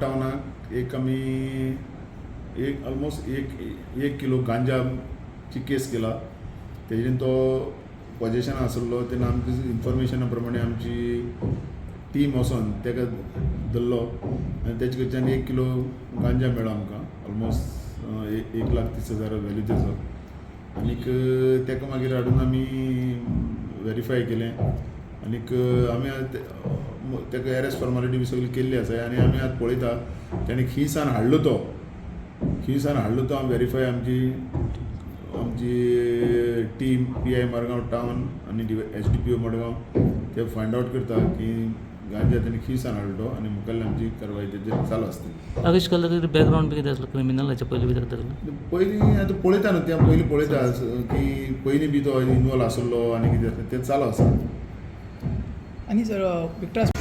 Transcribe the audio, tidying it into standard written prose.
टावनाक एक आमी एक ऑलमोस्ट एक किलो गांजाची केस केला. तेजेन तो पोजेशन आसलो तेन्ना आमकां इन्फॉर्मेशना प्रमाणे आमची टीम वचोन ताका धरलो आनी तेजे कडच्यान 1 किलो गांजा मेळ्ळो आमकां. ऑलमोस्ट 1,30,000 वॅल्यू तेजो. आनीक ताका मागीर हाडून आमी वेरीफाय केलें आनीक आमी ताका अरेस्ट फॉर्मालिटी बी सगळी केल्ली आसा आनी आमी आतां पळयता ताणें खिसान हाडलो तो हांव वेरीफाय आमची टीम PI मारगांव टावन आनी SDPO मडगांव ते फायंड आवट करता की गांजा ताणें खिसान हाडलो आनी मुखाल्ली आमची कारवाय तेजेर चालू आसतली. आगेश केल्लो कितें बॅकग्रावंड बी कितें आसलो क्रिमिनलाचे पयलीं बी ताका धरलो? पयलीं आतां पळयता न्हू तें पयलीं पळयता की पयलीं बी तो इनवॉल्व आसलो आनी कितें तें चालू आसा. आनी सर विक्टर्स